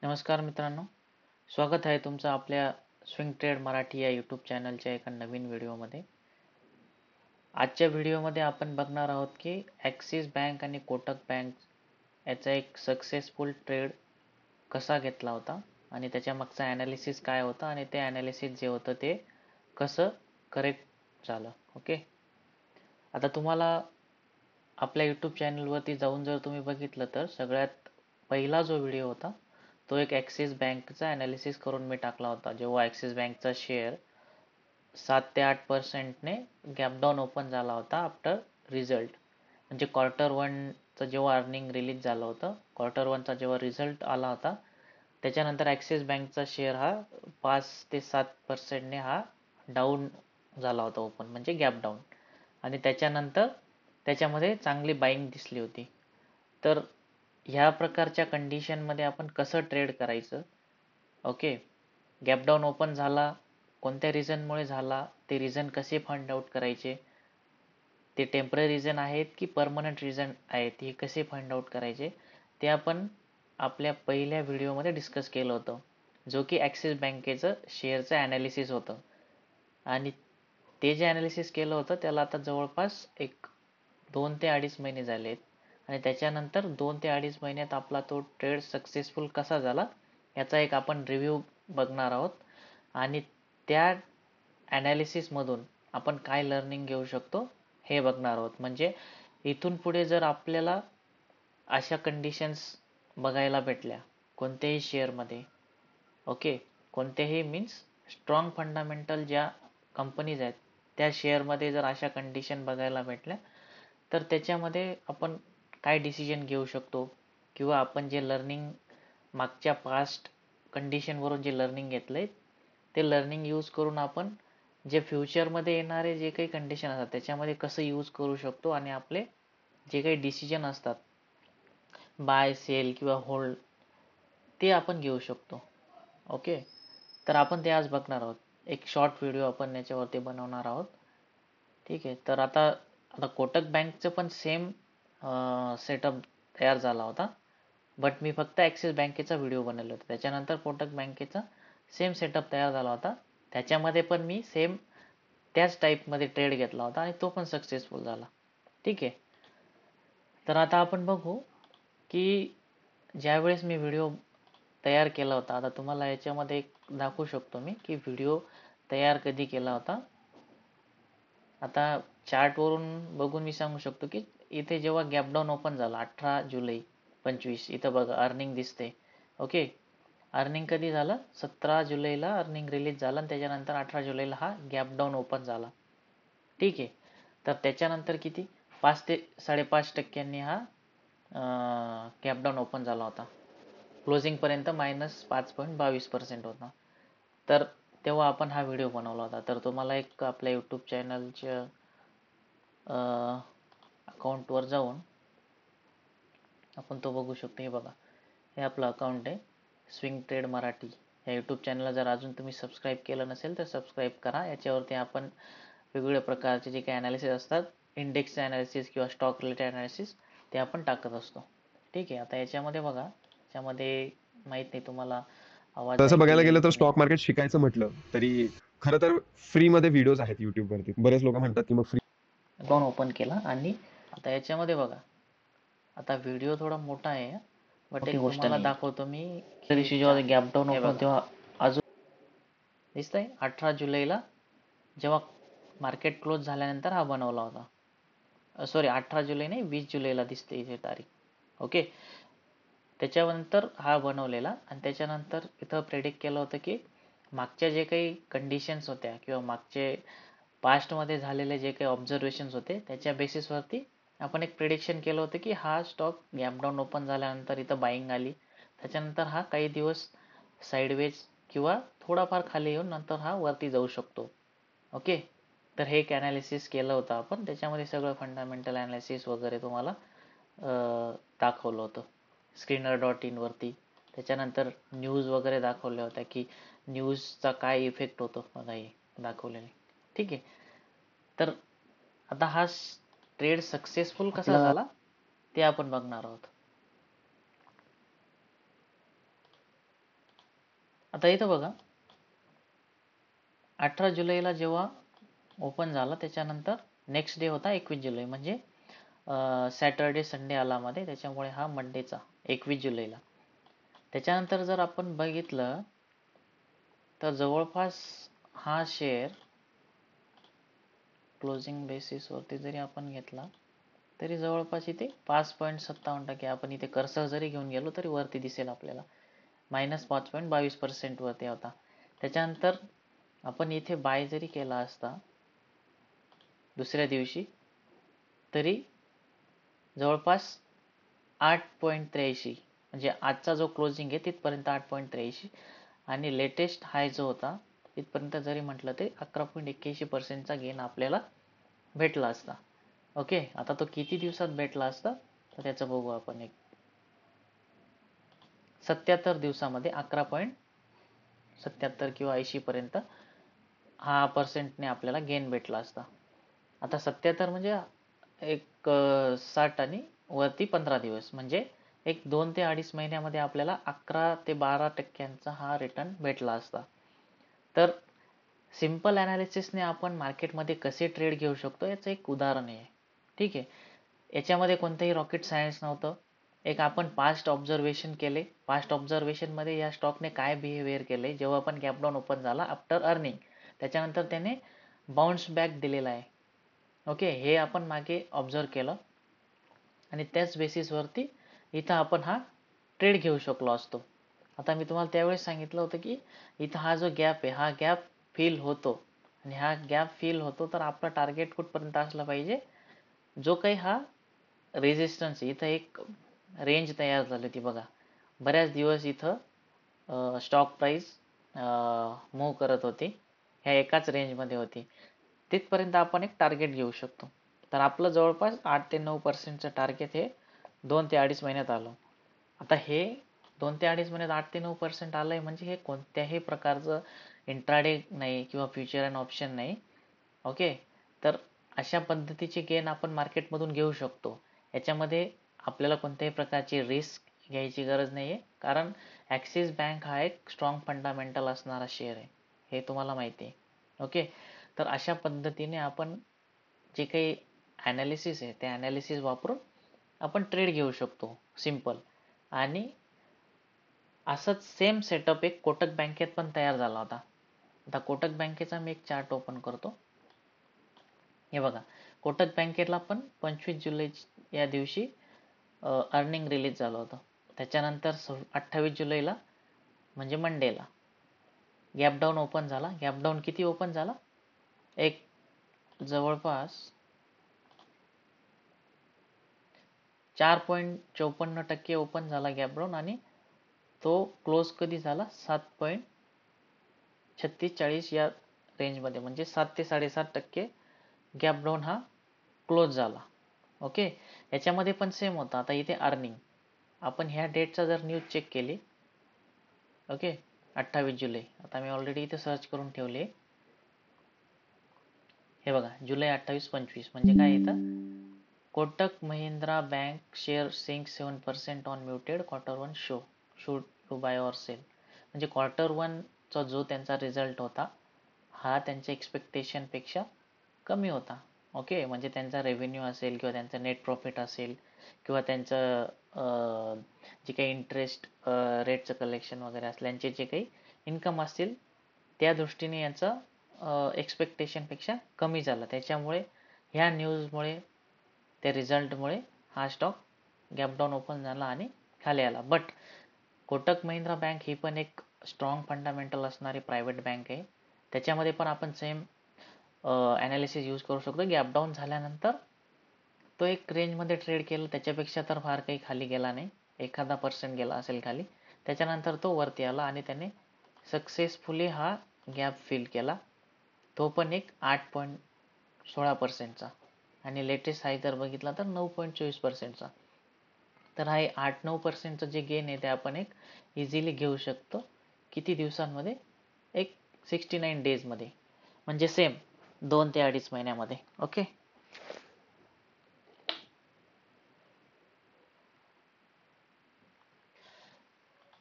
नमस्कार मित्रांनो, स्वागत आहे तुमचं आपल्या स्विंग ट्रेड मराठी या यूट्यूब चॅनलच्या एका नवीन व्हिडिओमध्ये. आजच्या व्हिडिओमध्ये आपण बघणार आहोत की ॲक्सिस बँक आणि कोटक बँक याचा एक सक्सेसफुल ट्रेड कसा घेतला होता आणि त्याच्या मागचा ॲनालिसिस काय होता आणि ते ॲनालिसिस जे होतं ते कसं करेक्ट झालं. ओके, आता तुम्हाला आपल्या यूट्यूब चॅनलवरती जाऊन जर तुम्ही बघितलं तर सगळ्यात पहिला जो व्हिडिओ होता तो एक ॲक्सिस बँकचा ॲनालिसिस करून मी टाकला होता, जेव्हा ॲक्सिस बँकचा शेअर 7 ते 8% गॅप डाऊन ओपन झाला होता आफ्टर रिझल्ट. म्हणजे क्वार्टर वनचं जेव्हा अर्निंग रिलीज झालं होतं, क्वार्टर वनचा जेव्हा रिझल्ट आला होता त्याच्यानंतर ॲक्सिस बँकचा शेअर हा 5 ते 7% हा डाऊन झाला होता ओपन, म्हणजे गॅप डाऊन. आणि त्याच्यानंतर त्याच्यामध्ये चांगली बाईंग दिसली होती. तर ह्या प्रकारच्या कंडिशनमध्ये आपण कसं ट्रेड करायचं, ओके, गॅप डाऊन ओपन झाला, कोणत्या रिझनमुळे झाला, ते रिझन कसे फाइंड आउट करायचे, ते टेम्पररी रिझन आहेत की परमनंट रिझन आहेत, हे कसे फाइंड आउट करायचे, ते आपण आपल्या पहिल्या व्हिडिओमध्ये डिस्कस केलं होतं, जो की ॲक्सिस बँकेचं शेअरचं ॲनालिसिस होतं. आणि ते जे ॲनालिसिस केलं होतं त्याला आता जवळपास एक 2 ते 2.5 महिने झाले आहेत. आणि त्याच्यानंतर 2 ते 2.5 महिन्यात आपला तो ट्रेड सक्सेसफुल कसा झाला याचा एक आपण रिव्ह्यू बघणार आहोत. आणि त्या ॲनालिसिसमधून आपण काय लर्निंग घेऊ शकतो हे बघणार आहोत. म्हणजे इथून पुढे जर आपल्याला अशा कंडिशन्स बघायला भेटल्या कोणत्याही शेअरमध्ये, ओके, कोणत्याही मीन्स स्ट्रॉंग फंडामेंटल ज्या कंपनीज आहेत त्या शेअरमध्ये जर अशा कंडिशन बघायला भेटल्या तर त्याच्यामध्ये आपण काय डिसिजन घेऊ शकतो, किंवा आपण जे लर्निंग मागच्या पास्ट कंडिशनवरून जे लर्निंग घेतलंय ते लर्निंग यूज करून आपण जे फ्युचरमध्ये येणारे जे काही कंडिशन असतात त्याच्यामध्ये कसं यूज करू शकतो आणि आपले जे काही डिसिजन असतात बाय सेल किंवा होल्ड ते आपण घेऊ शकतो. ओके, तर आपण ते आज बघणार आहोत. एक शॉर्ट व्हिडिओ आपण याच्यावरती बनवणार आहोत. ठीक आहे, तर आता आता कोटक बँकचं पण सेम सेटअप तयार झाला होता, बट मी फक्त ॲक्सिस बँकेचा व्हिडिओ बनवला होता. त्याच्यानंतर कोटक बँकेचा सेम सेटअप तयार झाला होता, त्याच्यामध्ये पण मी सेम त्याच टाईपमध्ये ट्रेड घेतला होता आणि तो पण सक्सेसफुल झाला. ठीक आहे, तर आता आपण बघू की ज्यावेळेस मी व्हिडिओ तयार केला होता, आता तुम्हाला याच्यामध्ये एक दाखवू शकतो मी की व्हिडिओ तयार कधी केला होता. आता चार्टवरून बघून मी सांगू शकतो की इथे जेव्हा गॅप डाऊन ओपन झाला 18 जुलै 25, इथं बघा अर्निंग दिसते. ओके, अर्निंग कधी झालं, 17 जुलैला अर्निंग रिलीज झालं आणि त्याच्यानंतर 18 जुलैला हा गॅप डाऊन ओपन झाला. ठीक आहे, तर त्याच्यानंतर किती 5 ते 5.5% हा गॅप डाऊन ओपन झाला होता. क्लोजिंगपर्यंत -5.22% होता. तर तेव्हा आपण हा व्हिडिओ बनवला होता. तर तुम्हाला एक आपल्या यूट्यूब चॅनलच्या अकाउंटवर जाऊन आपण तो बघू शकतो. हे बघा, हे आपलं अकाउंट आहे स्विंग ट्रेड मराठी. या यूट्यूब चॅनलला जर अजून तुम्ही सबस्क्राईब केलं नसेल तर सबस्क्राईब करा. याच्यावरती आपण वेगवेगळ्या प्रकारचे जे काही ॲनालिसिस असतात, इंडेक्सचे ॲनालिसिस किंवा स्टॉक रिलेटेड ॲनालिसिस, ते आपण टाकत असतो. ठीक आहे, आता याच्यामध्ये बघा, याच्यामध्ये माहीत नाही तुम्हाला आवाज तसं ऐकू बघायला येईल गेलं तर की नाही. स्टॉक मार्केट शिकायचं म्हटलं तरी खरं तर फ्रीमध्ये व्हिडिओज आहेत युट्यूबवरती. बरेच लोक म्हणतात की मग फ्री. अकाउंट ओपन केला आणि आता याच्यामध्ये बघा, आता व्हिडिओ थोडा मोठा आहे बट एक तुम्हाला दाखवतो मी. त्या दिवशी जेव्हा गॅप डाऊन होतो तेव्हा अजून दिसतंय 18 जुलैला जेव्हा मार्केट क्लोज झाल्यानंतर हा बनवला होता. सॉरी, 18 जुलै नाही, 20 जुलैला दिसते इथे तारीख. ओके, त्याच्यानंतर हा बनवलेला आणि त्याच्यानंतर इथं प्रेडिक्ट केलं होतं की मागच्या जे काही कंडिशन्स होत्या किंवा मागचे पास्टमध्ये झालेले जे काही ऑब्झर्वेशन्स होते त्याच्या बेसिसवरती आपण एक प्रेडिक्शन केलं होतं की हा स्टॉक गॅप डाऊन ओपन झाल्यानंतर इथं बाईंग आली, त्याच्यानंतर हा काही दिवस साईडवेज किंवा थोडाफार खाली येऊन नंतर हा वरती जाऊ शकतो. ओके, तर हे एक ॲनालिसिस केलं होतं आपण, त्याच्यामध्ये सगळं फंडामेंटल ॲनालिसिस वगैरे तुम्हाला दाखवलं होतं screener.in वरती. त्याच्यानंतर न्यूज वगैरे दाखवल्या होत्या की न्यूजचा काय इफेक्ट होतो बघा, हे दाखवलेले. ठीक आहे, तर आता हा ट्रेड सक्सेसफुल कसा आपला झाला ते आपण बघणार आहोत. आता इथं बघा 18 जुलैला जेव्हा ओपन झाला त्याच्यानंतर नेक्स्ट डे होता 21 जुलै, म्हणजे सॅटर्डे संडे आला मध्ये, त्याच्यामुळे हा मंडेचा 21 जुलैला. त्याच्यानंतर जर आपण बघितलं तर जवळपास हा शेअर क्लोजिंग बेसिसवरती जरी आपण घेतला तरी जवळपास इथे 5.57% आपण इथे कर्सर जरी घेऊन गेलो तरी वरती दिसेल आपल्याला, -5.22% वरती होता. त्याच्यानंतर आपण इथे बाय जरी केला असता दुसऱ्या दिवशी तरी जवळपास 8.83, म्हणजे आजचा जो क्लोजिंग आहे तिथपर्यंत 8.83, आणि लेटेस्ट हाय जो होता तिथपर्यंत जरी म्हटलं ते 11.81%चा गेन आपल्याला भेटला असता. ओके, आता तो किती दिवसात भेटला असता तर त्याचं बघू आपण. 77 दिवसामध्ये 11.77 किंवा 80 पर्यंत हा पर्सेंटने आपल्याला गेन भेटला असता. आता 77 म्हणजे एक 60 आणि वरती 15 दिवस, म्हणजे एक 2 ते 2.5 महिन्यामध्ये आपल्याला 11 ते 12% हा रिटर्न भेटला असता. तर सिंपल ॲनालिसिसने आपण मार्केटमध्ये कसे ट्रेड घेऊ शकतो याचं एक उदाहरण आहे. ठीक आहे, याच्यामध्ये कोणतंही रॉकेट सायन्स नव्हतं. एक आपण पास्ट ऑब्झर्वेशन केले. पास्ट ऑब्झर्वेशनमध्ये या स्टॉकने काय बिहेवियर केले जेव्हा पण गॅप डाऊन ओपन झाला आफ्टर अर्निंग, त्याच्यानंतर त्याने बाउन्स बॅक दिलेला आहे. ओके, हे आपण मागे ऑब्झर्व केलं आणि त्याच बेसिसवरती इथं आपण हा ट्रेड घेऊ शकलो असतो. आता मी तुम्हाला त्यावेळेस सांगितलं होतं की इथं हा जो गॅप आहे हा गॅप फिल होतो, आणि हा गॅप फिल होतो तर आपला टार्गेट कुठपर्यंत असला पाहिजे, जो काही हा रेजिस्टन्स इथं एक रेंज तयार झाली होती बघा, बऱ्याच दिवस इथं स्टॉक प्राइस मूव्ह करत होती, ह्या एकाच रेंजमध्ये होती, तिथपर्यंत आपण एक टार्गेट घेऊ शकतो. तर आपलं जवळपास 8 ते 9%चं टार्गेट हे 2 ते 2.5 महिन्यात आलं. आता हे 2 ते 2.5 महिन्यात 8 ते 9% आलंय म्हणजे हे कोणत्याही प्रकारचं इंट्राडे नाही किंवा फ्युचर अँड ऑप्शन नाही. ओके, तर अशा पद्धतीचे गेन आपण मार्केटमधून घेऊ शकतो. याच्यामध्ये आपल्याला कोणत्याही प्रकारची रिस्क घ्यायची गरज नाही आहे, कारण ॲक्सिस बँक हा एक स्ट्रॉंग फंडामेंटल असणारा शेअर आहे, हे तुम्हाला माहिती आहे. ओके, तर अशा पद्धतीने आपण जे काही ॲनालिसिस आहे ते ॲनालिसिस वापरून आपण ट्रेड घेऊ शकतो सिंपल. आणि असंच सेम सेटअप एक कोटक बँकेत पण तयार झाला होता. आता कोटक बँकेचा मी एक चार्ट ओपन करतो. हे बघा, कोटक बँकेला पण 25 जुलै या दिवशी अर्निंग रिलीज झालं होतं. त्याच्यानंतर 28 जुलैला म्हणजे मंडेला गॅप डाऊन ओपन झाला. गॅप डाऊन किती ओपन झाला, एक जवळपास 4.54% ओपन झाला गॅप डाऊन, आणि तो क्लोज कधी झाला 7.36-40 या रेंजमध्ये, म्हणजे 7 ते 7.5% गॅप डाऊन हा क्लोज झाला. ओके, याच्यामध्ये पण सेम होता. आता इथे अर्निंग आपण ह्या डेटचा जर न्यूज चेक केली, ओके 28 जुलै, आता मी ऑलरेडी इथे सर्च करून ठेवले. हे बघा, जुलै 28-25 म्हणजे काय येतं, Kotak Mahindra bank share sink 7% on muted Q1 should to buy or sell, म्हणजे Q1 चा जो त्यांचा रिझल्ट होता हा त्यांच्या एक्सपेक्टेशन पेक्षा कमी होता. ओके, म्हणजे त्यांचा रेव्हेन्यू असेल किंवा त्यांचं नेट प्रॉफिट असेल किंवा त्यांचं जे काही इंटरेस्ट रेटचं कलेक्शन वगैरे असल्यांचे जे काही इन्कम असतील त्या दृष्टीने याचं एक्सपेक्टेशनपेक्षा कमी झालं. त्याच्यामुळे ह्या न्यूजमुळे, त्या रिझल्टमुळे हा स्टॉक गॅप डाऊन ओपन झाला आणि खाली आला. बट कोटक महिंद्रा बँक ही पण एक स्ट्रॉंग फंडामेंटल असणारी प्रायव्हेट बँक आहे. त्याच्यामध्ये पण आपण सेम ॲनालिसिस यूज करू शकतो. गॅप डाऊन झाल्यानंतर तो एक रेंजमध्ये ट्रेड केला, त्याच्यापेक्षा तर फार काही खाली गेला नाही, एखादा पर्सेंट गेला असेल खाली. त्याच्यानंतर तो वरती आला आणि त्याने सक्सेसफुली हा गॅप फिल केला, तो पण एक 8.16%चा, आणि लेटेस्ट हाय जर बघितला तर 9.24%चा. तर हा 8-9%चं जे गेन आहे ते आपण एक इझिली घेऊ शकतो. किती दिवसांमध्ये, एक 69 डेजमध्ये, म्हणजे सेम 2 ते 2.5 महिन्यामध्ये. ओके,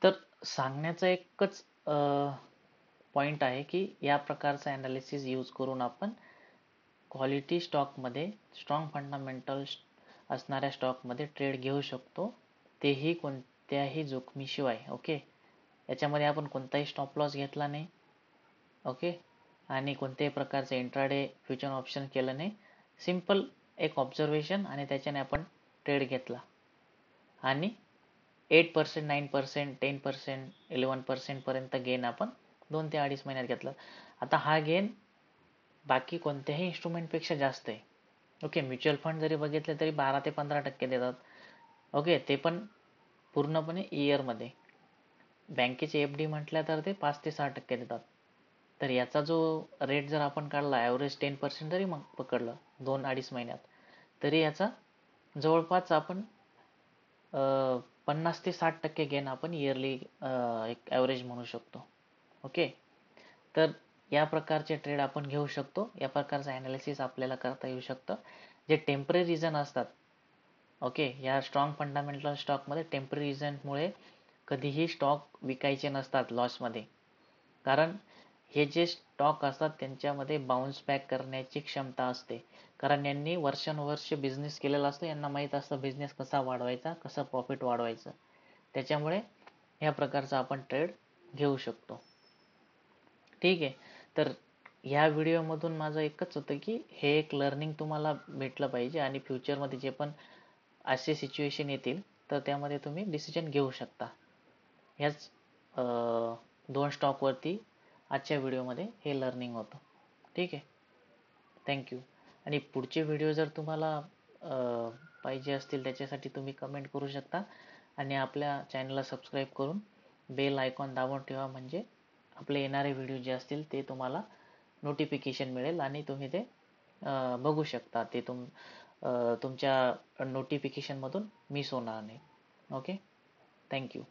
तर सांगण्याचा एकच पॉईंट आहे की या प्रकारचा ॲनालिसिस यूज करून आपण क्वालिटी स्टॉकमध्ये स्ट्रॉंग फंडामेंटल्स असणाऱ्या स्टॉकमध्ये ट्रेड घेऊ शकतो, तेही कोणत्याही जोखमीशिवाय. ओके, याच्यामध्ये आपण कोणताही स्टॉप लॉस घेतला नाही. ओके, आणि कोणत्याही प्रकारचे इंट्राडे फ्युचर ऑप्शन केलं नाही. सिंपल एक ऑब्झर्वेशन आणि त्याच्याने आपण ट्रेड घेतला आणि 8%, 9%, 10%, 11% पर्यंत गेन आपण 2 ते 2.5 महिन्यात घेतला. आता हा गेन बाकी कोणत्याही इन्स्ट्रुमेंटपेक्षा जास्त आहे. ओके, म्युच्युअल फंड जरी बघितले तरी 12 ते 15% देतात. ओके, ते पण पूर्णपणे इयरमध्ये. बँकेचे FD म्हटलं तर ते 5 ते 6% देतात. तर याचा जो रेट जर आपण काढला ॲव्हरेज 10% जरी मग पकडलं 2-2.5 महिन्यात, तरी याचा जवळपास आपण 50 ते 60% गेन आपण इयरली एक ॲव्हरेज म्हणू शकतो. ओके, तर या प्रकारचे ट्रेड आपण घेऊ शकतो. या प्रकारचं ॲनालिसिस आपल्याला करता येऊ शकतं. जे टेम्पररी रिझन असतात, ओके, या स्ट्रॉंग फंडामेंटल स्टॉकमध्ये टेम्पररी रिझनमुळे कधीही स्टॉक विकायचे नसतात लॉसमध्ये. कारण हे जे स्टॉक असतात त्यांच्यामध्ये बाउन्स बॅक करण्याची क्षमता असते. कारण यांनी वर्षानुवर्ष बिझनेस केलेला असतो, यांना माहीत असतं बिझनेस कसा वाढवायचा, कसं प्रॉफिट वाढवायचं. त्याच्यामुळे ह्या प्रकारचा आपण ट्रेड घेऊ शकतो. ठीक आहे, तर ह्या व्हिडिओमधून माझं एकच होतं की हे एक लर्निंग तुम्हाला भेटलं पाहिजे आणि फ्युचरमध्ये जे पण असे सिच्युएशन येतील तर त्यामध्ये तुम्ही डिसिजन घेऊ शकता. ह्याच 2 स्टॉकवरती आजच्या व्हिडिओमध्ये हे लर्निंग होतं. ठीक आहे, थँक्यू. आणि पुढचे व्हिडिओ जर तुम्हाला पाहिजे असतील त्याच्यासाठी तुम्ही कमेंट करू शकता आणि आपल्या चॅनलला सबस्क्राईब करून बेल आयकॉन दाबून ठेवा, म्हणजे आपले येणारे व्हिडिओ जे असतील ते तुम्हाला नोटिफिकेशन मिळेल आणि तुम्ही ते बघू शकता. ते तुमच्या नोटिफिकेशनमधून मिस होणार नाही. Okay, thank you.